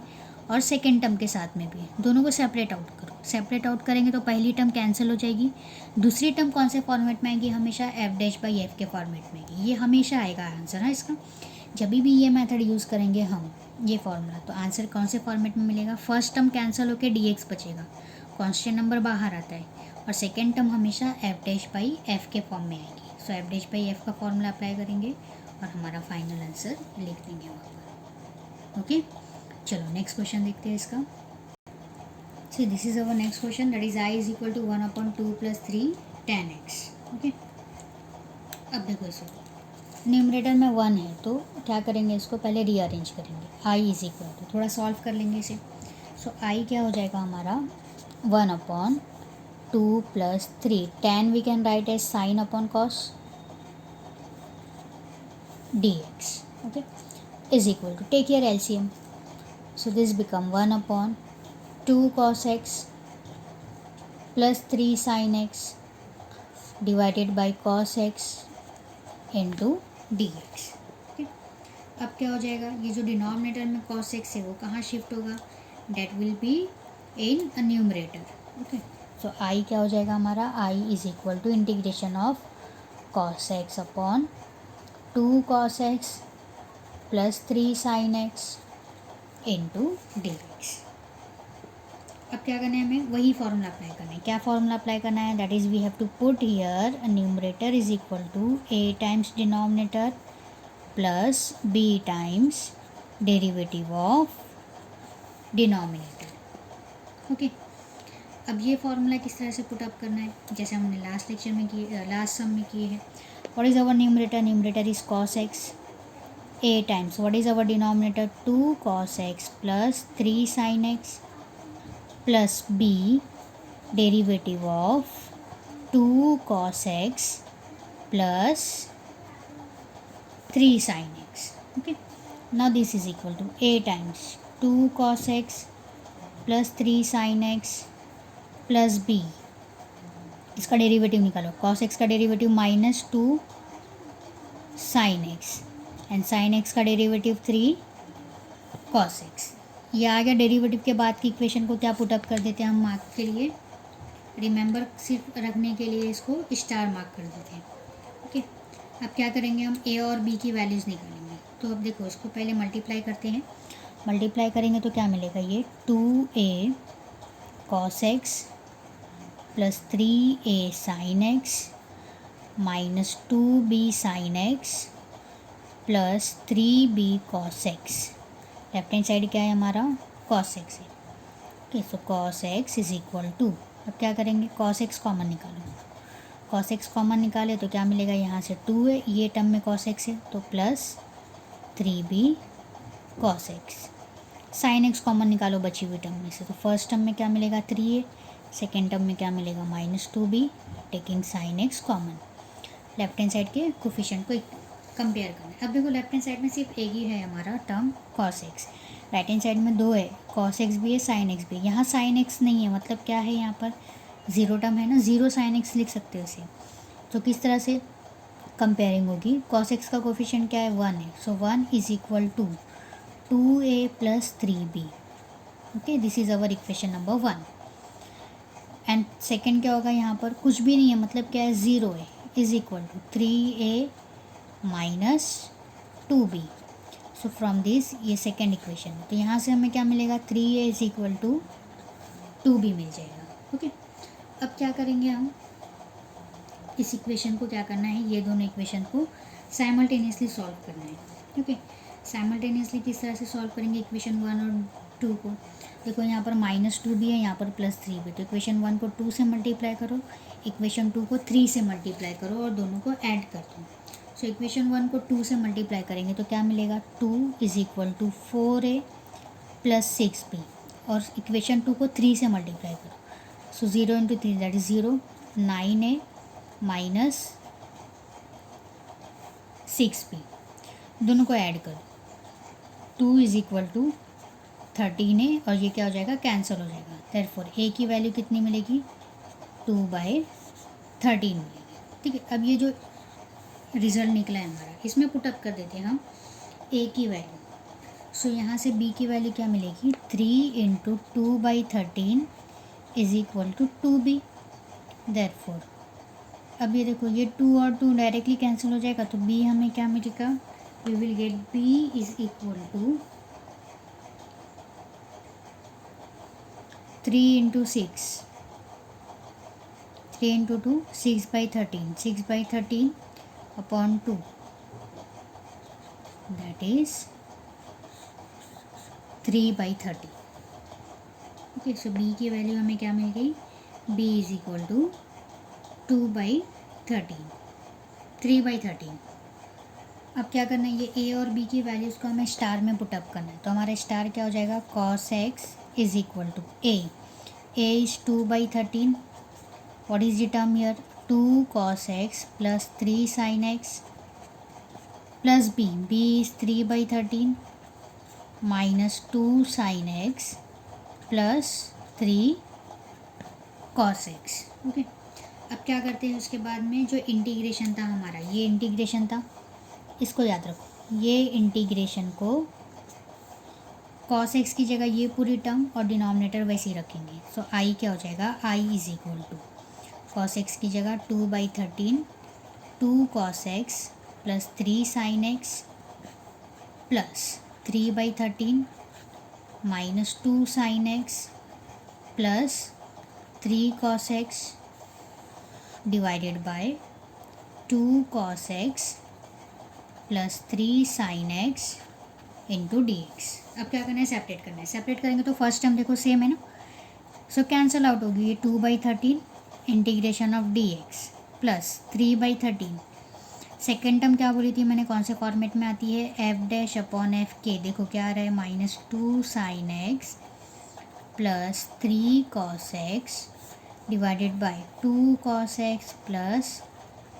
और सेकेंड टर्म के साथ में भी है, दोनों को सेपरेट आउट करो. सेपरेट आउट करेंगे तो पहली टर्म कैंसिल हो जाएगी, दूसरी टर्म कौन से फॉर्मेट में आएगी, हमेशा एफ डैश बाई एफ के फॉर्मेट में आएगी. ये हमेशा आएगा आंसर है इसका, जब भी ये मेथड यूज़ करेंगे हम ये फॉर्मूला, तो आंसर कौन से फॉर्मेट में मिलेगा, फर्स्ट टर्म कैंसिल होकर डी एक्स बचेगा, कॉन्स्टेंट नंबर बाहर आता है, और सेकेंड टर्म हमेशा एफ डैश बाई एफ के फॉर्म में आएगी. सो एफ डैश बाई एफ का फॉर्मूला अप्लाई करेंगे और हमारा फाइनल आंसर लिख देंगे वहाँ पर. ओके, चलो नेक्स्ट क्वेश्चन देखते हैं इसका. So this is our next question, that is I is equal to 1/2 + 3 tan x. Okay, अब देखो इसे, न्यूमरेटर में 1 है तो क्या करेंगे, इसको पहले रीअरेंज करेंगे. आई इज इक्वल टू, थोड़ा सॉल्व कर लेंगे इसे. सो आई क्या हो जाएगा हमारा, 1/2 + 3 tan we can write as sine upon cos dx. okay, is equal to, take your LCM, so this become 1/2 cos x plus 3 sin x divided by cos x into dx. अब क्या हो जाएगा, ये जो डिनोमिनेटर में cos x है वो कहाँ शिफ्ट होगा, that will be in numerator. Okay, so I क्या हो जाएगा हमारा, I is equal to integration of cos x upon 2 cos x plus 3 sin x into dx। अब क्या करना है, हमें वही फॉर्मूला अप्लाई करना है। क्या फॉर्मूला अप्लाई करना है, that is we have to put here numerator is equal to a times denominator plus b times derivative of denominator. Okay, अब ये फॉर्मूला किस तरह से पुटअप करना है, जैसे हमने लास्ट लेक्चर में किए, लास्ट सम में किए हैं। What is our numerator, numerator is cos x, a times what is our denominator 2 cos x plus 3 sin x plus b derivative of 2 cos x plus 3 sin x। okay, now this is equal to a times 2 cos x plus 3 sin x plus b, इसका derivative निकालो, cos x का derivative minus 2 sin x and sin x का derivative 3 cos x। ये आ गया। Derivative के बाद की equation को क्या पुटअप कर देते हैं हम मार्क के लिए, रिमेंबर सिर्फ रखने के लिए इसको स्टार मार्क कर देते हैं। ओके, अब क्या करेंगे, हम a और b की वैल्यूज़ निकालेंगे। तो अब देखो, इसको पहले मल्टीप्लाई करते हैं। मल्टीप्लाई करेंगे तो क्या मिलेगा, ये 2a cos x plus 3a sin x minus 2b sin x plus 3b cos x। Left hand side क्या है हमारा, cos x है। Okay, so cos x is equal to, अब क्या करेंगे, cos x कॉमन निकालो। cos x कॉमन निकाले तो क्या मिलेगा, यहाँ से 2 है, ये टर्म में cos x है तो plus 3b cos x। sin x common निकालो बची हुई टर्म में से, तो फर्स्ट टर्म में क्या मिलेगा 3 है, सेकेंड टर्म में क्या मिलेगा minus 2b, taking sin x common. Left hand side के कोफिशिएंट को कंपेयर करना है। अब देखो, लेफ्ट हैंड साइड में सिर्फ एक ही है हमारा term cos x, right hand side में 2 है, cos x भी है sin x भी है। यहाँ sin x नहीं है, मतलब क्या है, यहाँ पर ज़ीरो टर्म है ना, ज़ीरो sin x लिख सकते हो इसे। तो किस तरह से कंपेयरिंग होगी, cos x का कोफिशिएंट क्या है 1 है, so 1 is equal to 2a plus 3b। Okay, this is our equation number 1। And second क्या होगा, यहाँ पर कुछ भी नहीं है, मतलब क्या है, ज़ीरो है, is equal to 3a minus 2b। So from this, ये सेकेंड इक्वेशन है, तो यहाँ से हमें क्या मिलेगा, 3a is equal to 2b मिल जाएगा। ओके, अब क्या करेंगे हम, इस इक्वेशन को क्या करना है, ये दोनों इक्वेशन को साइमल्टेनियसली सॉल्व करना है। ओके, साइमल्टेनियसली किस तरह से सॉल्व करेंगे इक्वेशन 1 और 2 को, देखो यहाँ पर माइनस 2 भी है, यहाँ पर प्लस 3 भी, तो इक्वेशन 1 को 2 से मल्टीप्लाई करो, इक्वेशन 2 को 3 से मल्टीप्लाई करो और दोनों को ऐड कर दो। सो इक्वेशन 1 को 2 से मल्टीप्लाई करेंगे तो क्या मिलेगा, 2 is equal to 4a plus 6b, और इक्वेशन 2 को 3 से मल्टीप्लाई करो, सो 0 into 3 that is 0, 9a minus 6b, दोनों को ऐड करो, 2 इज इक्वल टू 13a, और ये क्या हो जाएगा, कैंसिल हो जाएगा। देयरफॉर a की वैल्यू कितनी मिलेगी, 2/13 मिलेगी। ठीक है, अब ये जो रिज़ल्ट निकला है हमारा, इसमें पुटअप कर देते हैं हम a की वैल्यू। सो यहाँ से b की वैल्यू क्या मिलेगी, 3 into 2/13 is equal to 2b। Therefore अब ये देखो, ये 2 और 2 डायरेक्टली कैंसिल हो जाएगा, तो b हमें क्या मिलेगा, we will get b is equal to 3 into 6, 3 into 2 6/13, 6/13 upon 2, that is 3/30। Okay, so b की वैल्यू हमें क्या मिल गई, b इज इक्वल टू 2/13, 3/13। अब क्या करना है, ये a और b की वैल्यूज़ को हमें स्टार में पुटअप करना है, तो हमारा स्टार क्या हो जाएगा, cos x is equal to a is 2/13, what is the term here, 2 cos x plus 3 sin x plus b is 3/13 minus 2 sin x plus 3 cos x। Okay, अब क्या करते हैं, उसके बाद में जो इंटीग्रेशन था हमारा, ये इंटीग्रेशन था, इसको याद रखो, ये इंटीग्रेशन को cos x की जगह ये पूरी टर्म और डिनोमिनेटर वैसे ही रखेंगे. सो आई क्या हो जाएगा, I is equal to cos x की जगह 2/13 2 cos x plus 3 sin x plus 3/13 minus 2 sin x plus 3 cos x divided by 2 cos x plus 3 sin x into D x. अब क्या करना है, सेपरेट करना है. सेपरेट करेंगे तो फर्स्ट टर्म देखो सेम है ना, सो कैंसल आउट होगी. ये 2/13 integration of d x plus 3/13. Second term क्या बोली थी मैंने, कौन से फॉर्मेट में आती है, एफ डैश अपॉन एफ के. देखो क्या आ रहा है, minus 2 sin x plus 3 cos x divided by 2 cos x plus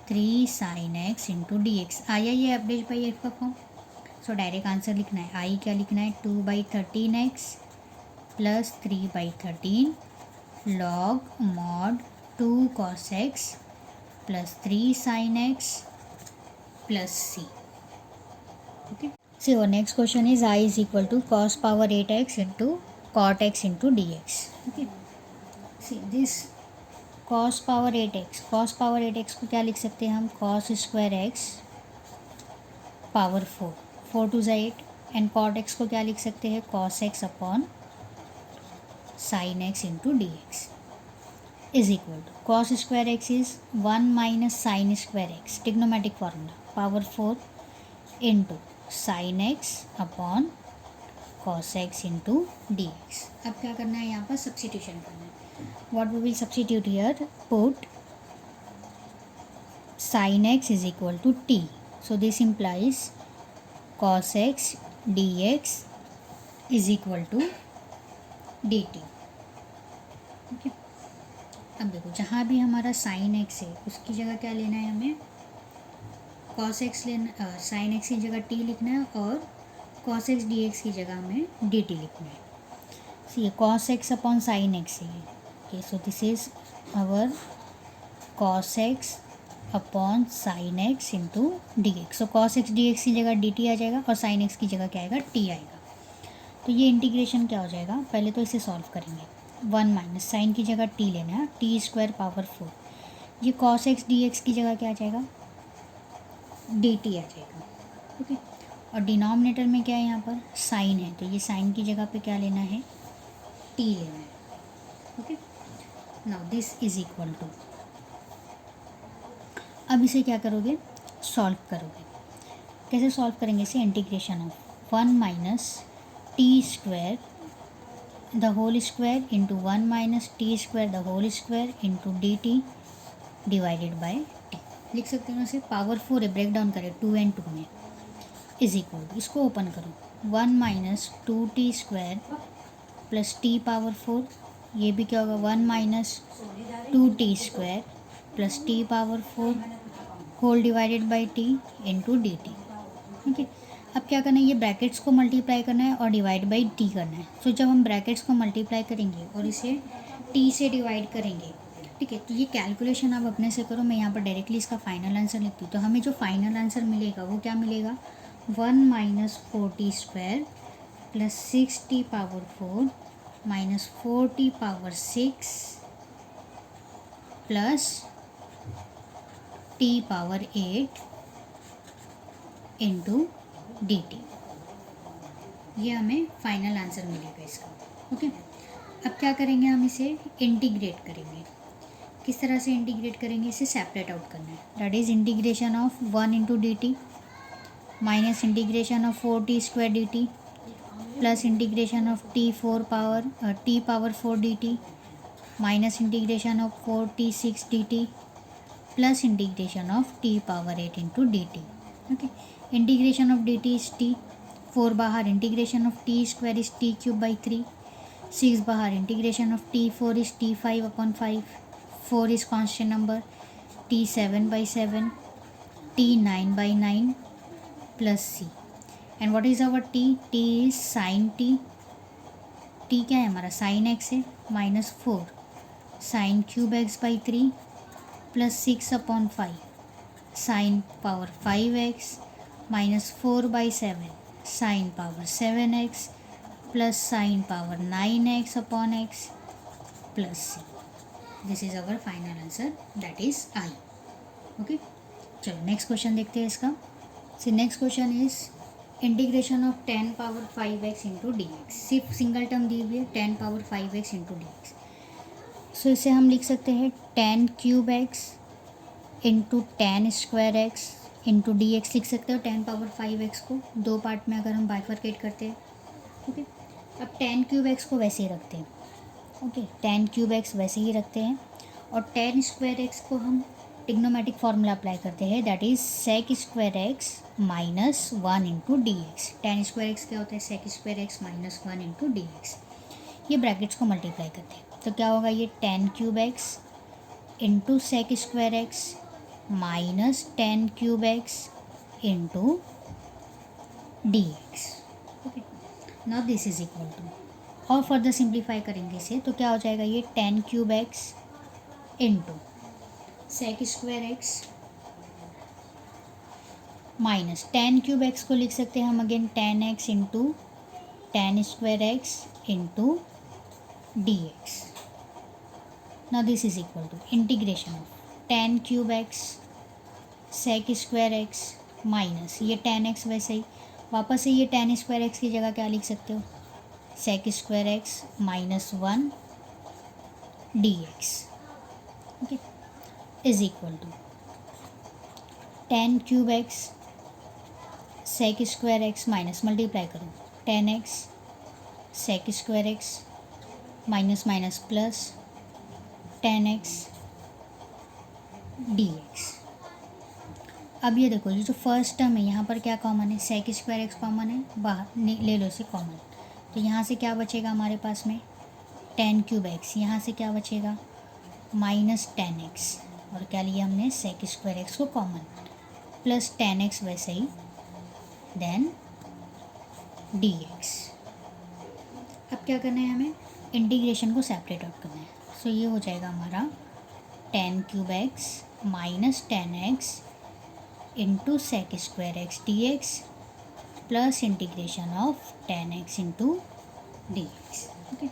3 sin x into D x. आया ये एफ डैश बाई एफ का फॉर्म. सो डायरेक्ट आंसर लिखना है, आई क्या लिखना है, 2/13x plus 3/13 log mod 2 cos x plus 3 sin x plus c. Okay, see और next question is I is equal to cos power 8x into cot x into D x. Okay, see this cos power 8x को क्या लिख सकते हैं हम, cos square x power 4 two ज़ा 8 and cot x को क्या लिख सकते हैं, cos x upon sin x into D x is equal to cos square x is 1 minus sine square X, trigonometric formula, power 4 into sine x upon cos x into D x. अब क्या करना है, यहाँ पर substitution करना है. What we will substitute here, put sin x is equal to t. So this implies cos x dx is equal to dt. Okay, अब देखो जहाँ भी हमारा sin x है उसकी जगह क्या लेना है हमें, cos x लेना, sin x की जगह t लिखना है और cos x dx की जगह हमें dt लिखना है. सो ये cos x upon sin x है. Okay, so this is our cos x upon sine x into D x. So cos x dx की जगह dt आ जाएगा और sin x की जगह क्या आएगा, t आएगा. तो ये इंटीग्रेशन क्या हो जाएगा, पहले तो इसे सॉल्व करेंगे. 1 माइनस साइन की जगह t लेना है, t स्क्वायर पावर 4. ये cos x dx की जगह क्या आ जाएगा, dt आ जाएगा. ओके, और डिनोमिनेटर में क्या है, यहाँ पर साइन है तो ये साइन की जगह पे क्या लेना है, t लेना है. Okay, now this is equal to, अब इसे क्या करोगे, सॉल्व करोगे. कैसे सॉल्व करेंगे इसे, integration of 1 minus t square the whole square into 1 minus t square the whole square into d t divided by t. लिख सकते हैं उसे, पावर 4 है, ब्रेक डाउन करें 2 and 2 में, इज इक्वल टू, इसको ओपन करो, 1 minus 2t square plus t power 4. ये भी क्या होगा, 1 minus 2t square plus t power 4 whole divided by t into d t. Okay, अब क्या करना है, ये ब्रैकेट्स को मल्टीप्लाई करना है और डिवाइड बाई टी करना है. सो जब हम ब्रैकेट्स को मल्टीप्लाई करेंगे और इसे टी से डिवाइड करेंगे, ठीक है, तो ये कैलकुलेशन आप अपने से करो. मैं यहाँ पर डायरेक्टली इसका फाइनल आंसर लिखती हूँ. तो हमें जो फाइनल आंसर मिलेगा वो क्या मिलेगा, 1 minus 4t square plus 6t power 4 minus 4t power 6 plus t power 8 into d t. ये हमें फाइनल आंसर मिलेगा इसका. ओके, अब क्या करेंगे, हम इसे इंटीग्रेट करेंगे. किस तरह से इंटीग्रेट करेंगे, इसे सेपरेट आउट करना है. That is integration of 1 into d t minus integration of 4t square D T plus integration of T power 4 D t minus integration of 4t6 D T plus integration of t power 8 into d t. Okay, integration of D T is t, 4 बाहर, integration of T square is t cube by 3, 6 बाहर, integration of t4 is t5 upon 5, 4 is constant number, t7 by 7, t9 by 9 plus c. And what is our t, t is sine t क्या है हमारा, sine x है, minus 4 sine cube x by 3 plus 6 upon 5 sine power 5x -4/7 sine power 7x plus sine power 9x upon x plus c. This is our final answer, that is I. Okay, चलो next question देखते हैं इसका. So next question is integration of 10 power 5x into D x. सिर्फ single term दी हुई है 10 power 5x into D x. सो इसे हम लिख सकते हैं 10 cube x into 10 square x into D x लिख सकते हो. 10 पावर 5x को दो पार्ट में अगर हम बाइफरकेट करते हैं. ओके, अब 10 क्यूब एक्स को वैसे ही रखते हैं. ओके, 10 क्यूब एक्स वैसे ही रखते हैं और 10 स्क्वायर एक्स को हम ट्रिग्नोमेट्रिक फार्मूला अप्लाई करते हैं, that is sec square x minus 1 into D x. 10 square x क्या होता है, sec square x minus 1 into D x. ये ब्रैकेट्स को मल्टीप्लाई करते हैं तो क्या होगा, ये 10 cube x into sec square x minus 10 cube x into D x. Okay, now this is equal to, और फर्दर सिंप्लीफाई करेंगे इसे तो क्या हो जाएगा, ये 10 cube x into sec square x minus 10 cube x को लिख सकते हैं हम again 10x into 10 square x into D x. Now this is equal to integration of 10 cube x sec square x minus ये 10x, वैसे ही वापस से ये 10 स्क्वायर एक्स की जगह क्या लिख सकते हो, sec square x minus 1 d x. Okay, is equal to 10 cube x sec square x minus multiply करो 10x sec square x minus minus plus 10x d x. अब ये देखो, ये जो फर्स्ट टर्म है यहाँ पर क्या कॉमन है, सेक स्क्वायर एक्स कॉमन है, बाहर ले लो इसे कॉमन. तो यहाँ से क्या बचेगा हमारे पास में 10 क्यूब एक्स, यहाँ से क्या बचेगा माइनस 10x, और क्या लिया हमने सेक स्क्वायर एक्स को कॉमन प्लस 10x वैसे ही, देन डी एक्स. अब क्या करना है हमें, इंटीग्रेशन को सेपरेट आउट करना है. सो ये हो जाएगा हमारा 10 cube x minus 10x into sec square x d x plus integration of 10x into D x. Okay,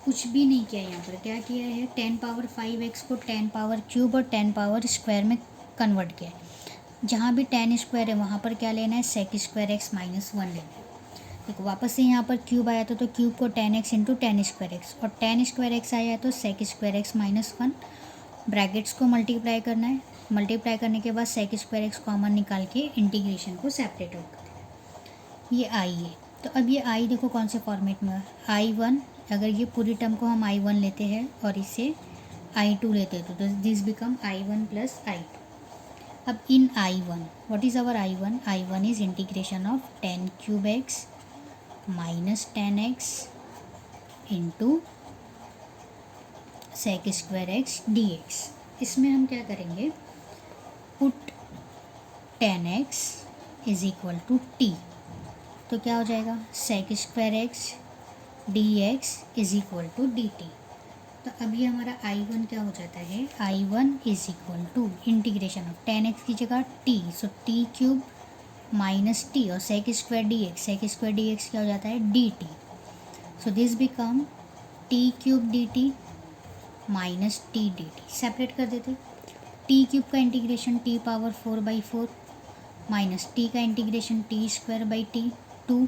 कुछ भी नहीं किया यहाँ पर, क्या किया है 10 पावर 5x को 10 पावर क्यूब और 10 पावर स्क्वायर में कन्वर्ट किया है. जहाँ भी 10 स्क्वायर है वहाँ पर क्या लेना है, सेक स्क्वायर एक्स माइनस 1 लेना है. देखो वापस से यहाँ पर क्यूब आया था तो क्यूब को 10x इंटू 10 स्क्वायर एक्स, और 10 स्क्वायर एक्स आया है तो sec square x minus 1. Brackets को मल्टीप्लाई करना है, मल्टीप्लाई करने के बाद सेक स्क्वायर एक्स कॉमन निकाल के इंटीग्रेशन को सेपरेट आउट करते हैं. ये आई है, तो अब ये आई देखो कौन से फॉर्मेट में है, I1. अगर ये पूरी टर्म को हम I1 लेते हैं और इसे I2 लेते हैं तो this become I1 plus I2. अब in I1, what is our I1? I1 is integration of 10 cube x minus 10x into sec square x d x. इसमें हम क्या करेंगे, put 10x is equal to t, तो क्या हो जाएगा sec square x d x is equal to d t. तो अब ये हमारा I1 क्या हो जाता है, I1 is equal to integration of 10x की जगह t, so t cube minus t और sec square d x, sec square d x क्या हो जाता है d t. So this become t cube d t minus t d t. Separate कर देते, t cube का integration t power 4/4 minus t का integration t square by t 2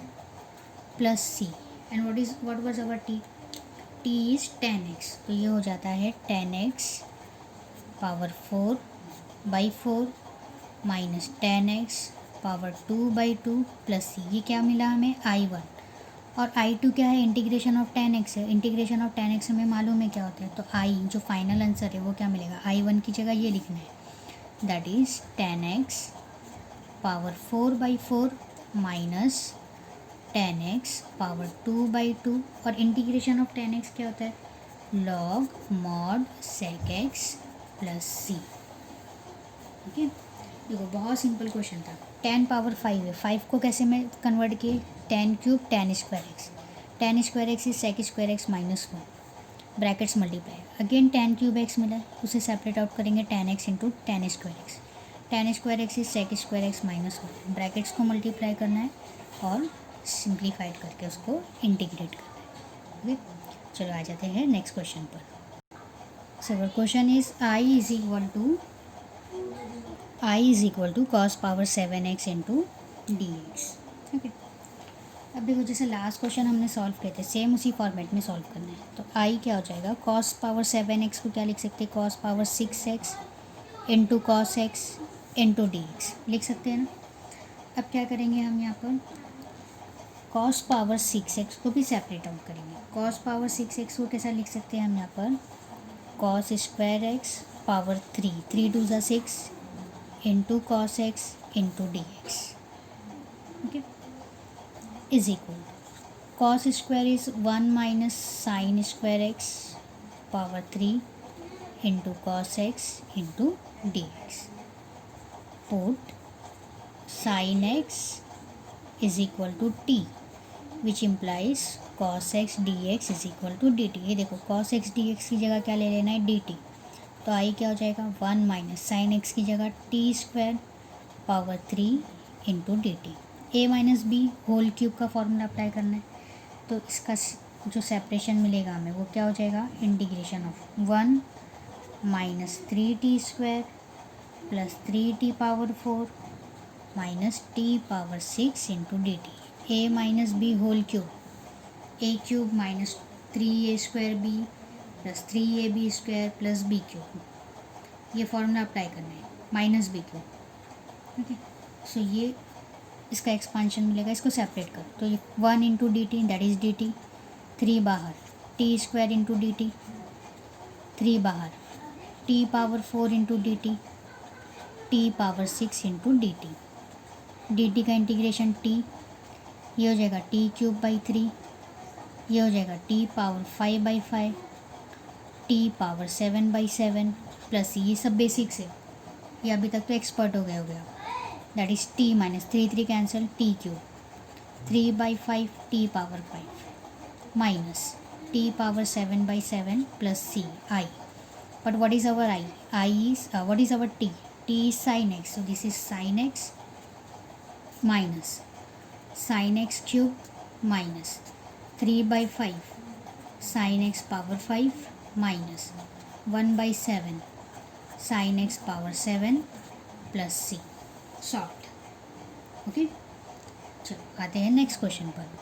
plus c. And what was our T, T is 10x, तो ये हो जाता है 10x power 4/4 minus 10x power 2/2 plus c. ये क्या मिला हमें I1, और I2 क्या है, इंटीग्रेशन ऑफ 10x है. इंटीग्रेशन ऑफ 10x हमें मालूम है क्या होता है, तो I जो फाइनल आंसर है वो क्या मिलेगा, I1 की जगह ये लिखना है, that is 10x power 4/4 minus 10x power 2/2, और इंटीग्रेशन ऑफ 10x क्या होता है, log mod sec x plus c. Okay, देखो बहुत सिंपल क्वेश्चन था. 10 पावर 5 है, 5 को कैसे में कन्वर्ट किए, 10 cube 10 square x, 10 square x is sec square x minus 1, brackets multiply. Again 10 cube x मिला है, उसे सेपरेट आउट करेंगे 10x into 10 square x. tan square x is sec square x minus 1, brackets को multiply करना है और simplified करके उसको इंटीग्रेट करना है। ओके, चलो आ जाते हैं नेक्स्ट क्वेश्चन पर। So question is I is equal to cos power 7x into D x. Okay, अब देखो जैसे लास्ट क्वेश्चन हमने सॉल्व किए थे सेम उसी फॉर्मेट में सॉल्व करना है। तो आई क्या हो जाएगा, कॉस पावर 7x को क्या लिख सकते हैं, cos power 6x into cos x into D x लिख सकते हैं ना। अब क्या करेंगे हम यहाँ पर, कॉस पावर 6x को भी सेपरेट आउट करेंगे। कॉस पावर 6x को कैसा लिख सकते हैं हम यहाँ पर, कॉस स्क्वायर एक्स पावर 3 2 ज़ा 6 into cos x into D x. Okay, is equal cos square is 1 minus sine square x power 3 into cos x into D x. Put sine x is equal to t which implies cos x d x is equal to d t. ये देखो cos x d x की जगह क्या ले लेना है, d t. तो आई क्या हो जाएगा, 1 माइनस साइन एक्स की जगह t square power 3 into d t. A minus b whole cube का फॉर्मूला अप्लाई करना है। तो इसका जो सेपरेशन मिलेगा हमें वो क्या हो जाएगा, integration of 1 minus 3t square plus 3t power 4 minus t power 6 into d t. A minus b whole cube, a cube minus 3a square b plus 3ab square plus b cube, ये formula apply करना है, minus b cube. Okay, so ये इसका expansion मिलेगा, इसको separate करो। तो ये 1 into d T that is D T, 3 बाहर, T square into d T, 3 बाहर, T power 4 into d T, T power 6 into d T. D T का इंटीग्रेशन टी, ये हो जाएगा टी क्यूब बाई 3, ये हो जाएगा T power 5 by 5, t power 7 by 7 plus ये सब बेसिक्स है, ये अभी तक तो एक्सपर्ट हो गया that is t minus 3 cancel, t cube 3 by 5 t power 5 minus t power 7 by 7 plus c I. But what is our I? I is what is our T? T is sin x. So this is sin x minus sin x cube minus 3 by 5 sin x power 5 minus 1 by 7 sin x power 7 plus c. Solved. Okay. चलो आते हैं next question पर।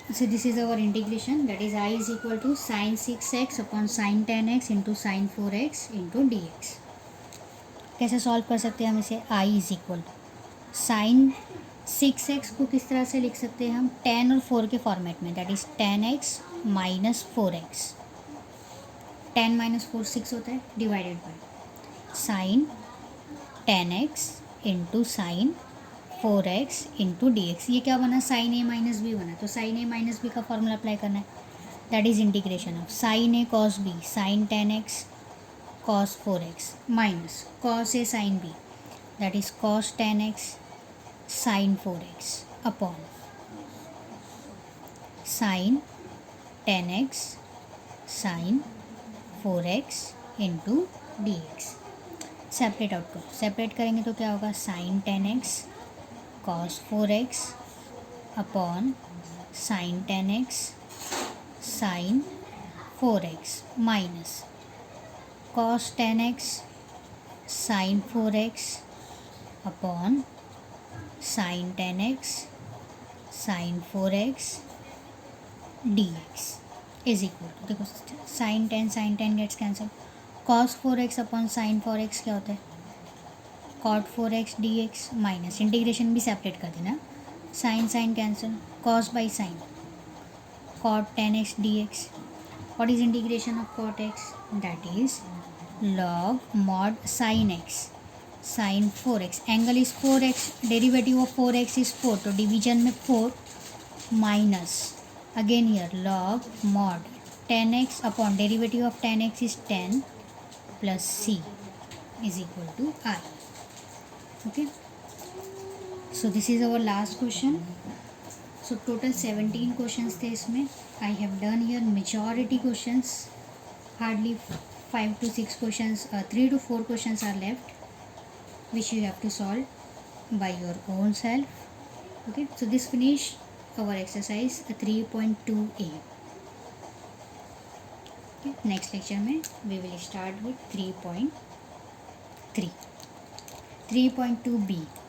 So this is our integration, that is I is equal to sin 6x upon sin 10x into sin 4x into dx। कैसे solve कर सकते हैं हम इसे, I is equal to sin 6x को किस तरह से लिख सकते हैं हम, 10 और 4 के फॉर्मेट में, that is 10x minus 4x। 10 minus 4 6 होता है, divided by sine 10x into sine 4x into D x. ये क्या बना, साइन ए माइनस बी बना। तो साइन ए माइनस बी का फॉर्मूला अप्लाई करना है, that is integration of sine a cos b sine 10x cos 4x minus cos a sine b that is cos 10x sine 4x upon sine 10x sine 4x into D x. Separate out करो, separate करेंगे तो क्या होगा, sine 10x cos 4x upon sine 10x sine 4x minus cos 10x sine 4x upon sine 10x sine 4x dx is equal to, देखो sine 10 gets cancel, cos 4x upon sine 4x क्या होता है, cot 4x dx minus integration भी separate कर देना, sine sine cancel, cos by sine cot 10x dx। What is integration of cot x, that is log mod sin x sine 4x, angle is 4x, derivative of 4x is 4, तो division में 4 minus again here log mod 10x upon derivative of 10x is 10 plus c is equal to I। Okay, so this is our last question. So total 17 questions थे इसमें, I have done here majority questions, hardly 5 to 6 questions, 3 to 4 questions are left. which you have to solve by your own self. Okay, so this finish our exercise 3.2a. Okay, next lecture में we will start with 3.3. 3.2b.